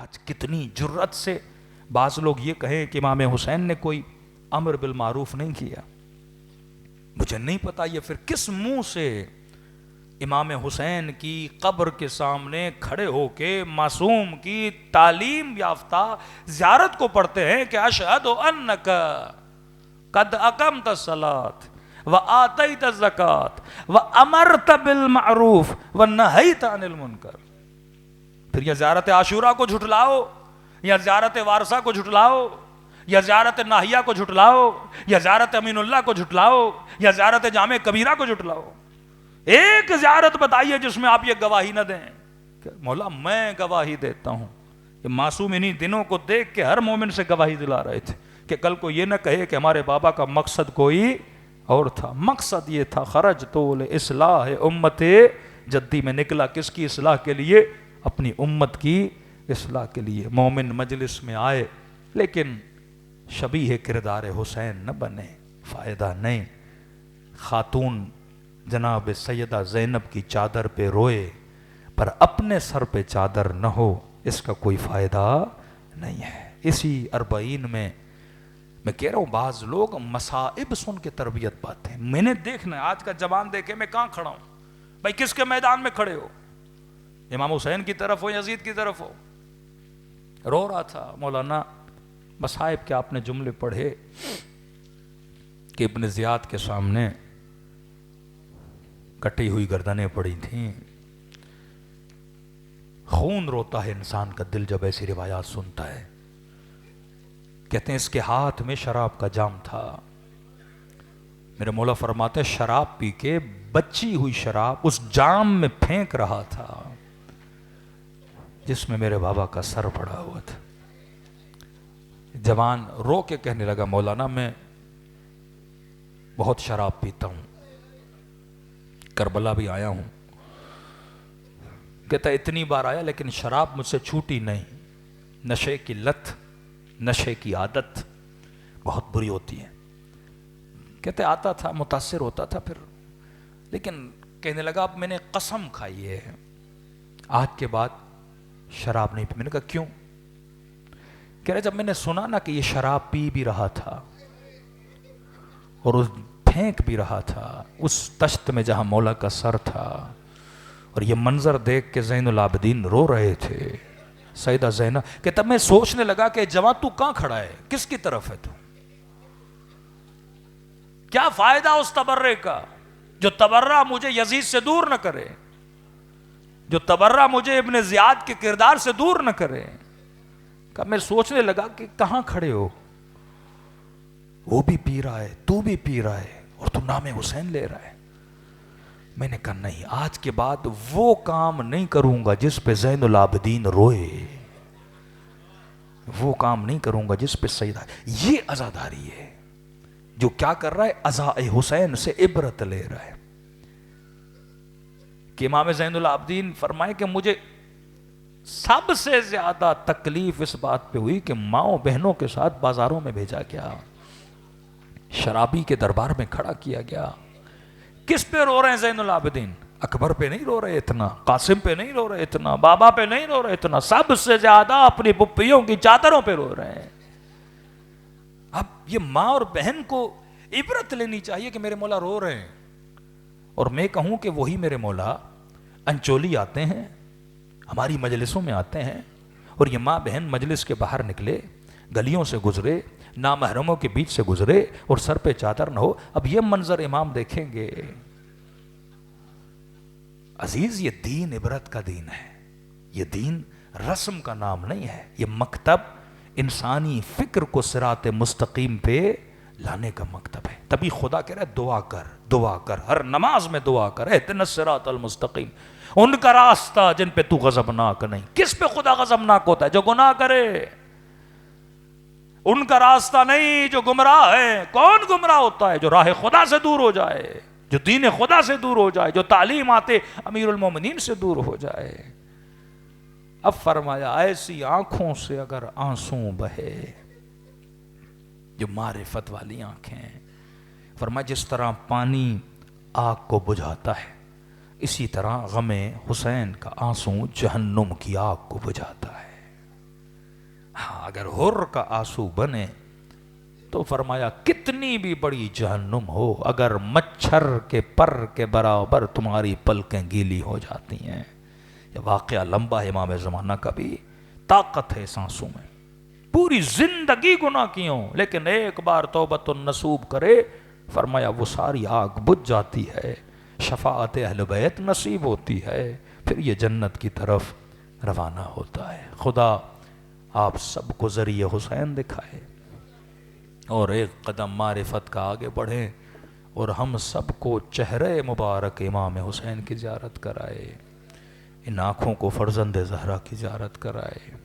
آج کتنی جرت سے بعض لوگ یہ کہیں کہ امام حسین نے کوئی امر بالمعروف نہیں کیا. مجھے نہیں پتا یہ پھر کس منہ سے امام حسین کی قبر کے سامنے کھڑے ہو کے معصوم کی تعلیم یافتہ زیارت کو پڑھتے ہیں کہ اشہد انک قد اقمت الصلاۃ وآتیت الزکات وامرت بالمعروف ونہیت عن المنکر. پھر یہ زیارت عاشورہ کو جھٹلاؤ یا زیارت وارثہ کو جھٹلاؤ یا زیارت ناہیہ کو جھٹلاؤ یا زیارت امین اللہ کو جھٹلاؤ یا زیارت جامع کبیرہ کو جھٹلاؤ. ایک زیارت بتائیے جس میں آپ یہ گواہی نہ دیں کہ مولا میں گواہی دیتا ہوں. یہ معصوم انہی دنوں کو دیکھ کے ہر مومن سے گواہی دلا رہے تھے کہ کل کو یہ نہ کہے کہ ہمارے بابا کا مقصد کوئی اور تھا. مقصد یہ تھا خرجت لاصلاح امت جدی. میں نکلا کس کی اصلاح کے لیے؟ اپنی امت کی اصلاح کے لیے. مومن مجلس میں آئے لیکن شبیہ کردار حسین نہ بنے، فائدہ نہیں. خاتون جناب سیدہ زینب کی چادر پہ روئے پر اپنے سر پہ چادر نہ ہو، اس کا کوئی فائدہ نہیں ہے. اسی 40 میں کہہ رہا ہوں بعض لوگ مصائب سن کے تربیت پاتے ہیں. میں نے دیکھنا آج کا جوان دیکھے میں کہاں کھڑا ہوں بھائی، کس کے میدان میں کھڑے ہو؟ امام حسین کی طرف ہو، یزید کی طرف ہو؟ رو رہا تھا مولانا مصائب کے آپ نے جملے پڑھے کہ ابن زیاد کے سامنے کٹی ہوئی گردنیں پڑی تھیں. خون روتا ہے انسان کا دل جب ایسی روایات سنتا ہے. کہتے ہیں اس کے ہاتھ میں شراب کا جام تھا. میرے مولا فرماتے ہیں شراب پی کے بچی ہوئی شراب اس جام میں پھینک رہا تھا جس میں میرے بابا کا سر پڑا ہوا تھا. جوان رو کے کہنے لگا مولانا میں بہت شراب پیتا ہوں، کربلا بھی آیا ہوں. کہتا اتنی بار آیا لیکن شراب مجھ سے چھوٹی نہیں. نشے کی لت، نشے کی عادت بہت بری ہوتی ہے. کہتے آتا تھا متاثر ہوتا تھا پھر، لیکن کہنے لگا اب میں نے قسم کھائی ہے آج کے بعد شراب نہیں پی. میں نے کہا کیوں؟ کہہ رہے جب میں نے سنا نا کہ یہ شراب پی بھی رہا تھا اور اس پھینک بھی رہا تھا اس تشت میں جہاں مولا کا سر تھا، اور یہ منظر دیکھ کے زین العابدین رو رہے تھے سیدہ زینب، کہ تب میں سوچنے لگا کہ جوان تو کہاں کھڑا ہے، کس کی طرف ہے تو؟ کیا فائدہ اس تبرے کا جو تبرہ مجھے یزید سے دور نہ کرے، جو تبرہ مجھے ابن زیاد کے کردار سے دور نہ کرے. کہ میں سوچنے لگا کہ کہاں کھڑے ہو، وہ بھی پی رہا ہے تو بھی پی رہا ہے اور تو نام حسین لے رہا ہے. میں نے کہا نہیں، آج کے بعد وہ کام نہیں کروں گا جس پہ زین العابدین روئے، وہ کام نہیں کروں گا جس پہ سیدہ. یہ عزاداری ہے جو کیا کر رہا ہے، عزا حسین سے عبرت لے رہا ہے. کہ امام زین العابدین فرمائے کہ مجھے سب سے زیادہ تکلیف اس بات پہ ہوئی کہ ماؤں بہنوں کے ساتھ بازاروں میں بھیجا گیا، شرابی کے دربار میں کھڑا کیا گیا. کس پہ رو رہے ہیں زین العابدین؟ اکبر پہ نہیں رو رہے اتنا، قاسم پہ نہیں رو رہے اتنا، بابا پہ نہیں رو رہے اتنا، سب سے زیادہ اپنی پھپھیوں کی چادروں پہ رو رہے ہیں. اب یہ ماں اور بہن کو عبرت لینی چاہیے کہ میرے مولا رو رہے ہیں. اور میں کہوں کہ وہی میرے مولا انچولی آتے ہیں، ہماری مجلسوں میں آتے ہیں، اور یہ ماں بہن مجلس کے باہر نکلے، گلیوں سے گزرے، نامحرموں کے بیچ سے گزرے اور سر پہ چادر نہ ہو. اب یہ منظر امام دیکھیں گے. عزیز یہ دین عبرت کا دین ہے، یہ دین رسم کا نام نہیں ہے. یہ مکتب انسانی فکر کو صراط مستقیم پہ لانے کا مکتب ہے. تبھی خدا کہہ رہا ہے دعا کر، دعا کر، ہر نماز میں دعا کر، اہدنا الصراط المستقیم، ان کا راستہ جن پہ تو غضبناک نہیں. کس پہ خدا غضبناک ہوتا ہے؟ جو گناہ کرے. ان کا راستہ نہیں جو گمراہ ہے. کون گمراہ ہوتا ہے؟ جو راہ خدا سے دور ہو جائے، جو دین خدا سے دور ہو جائے، جو تعلیمات امیر المومنین سے دور ہو جائے. اب فرمایا ایسی آنکھوں سے اگر آنسو بہے، جو معرفت والی آنکھیں، فرمایا جس طرح پانی آگ کو بجھاتا ہے اسی طرح غم حسین کا آنسو جہنم کی آگ کو بجھاتا ہے. ہاں اگر حر کا آنسو بنے تو فرمایا کتنی بھی بڑی جہنم ہو، اگر مچھر کے پر کے برابر تمہاری پلکیں گیلی ہو جاتی ہیں۔ یہ واقعہ لمبا ہے، امام زمانہ کا بھی طاقت ہے اس آنسو میں، پوری زندگی گناہ کی ہوں لیکن ایک بار توبۃ النصوب کرے، فرمایا وہ ساری آگ بجھ جاتی ہے، شفاعت اہل بیت نصیب ہوتی ہے، پھر یہ جنت کی طرف روانہ ہوتا ہے۔ خدا آپ سب کو ذریعہ حسین دکھائے اور ایک قدم معرفت کا آگے بڑھیں، اور ہم سب کو چہرے مبارک امام حسین کی زیارت کرائے، ان آنکھوں کو فرزند زہرا کی زیارت کرائے۔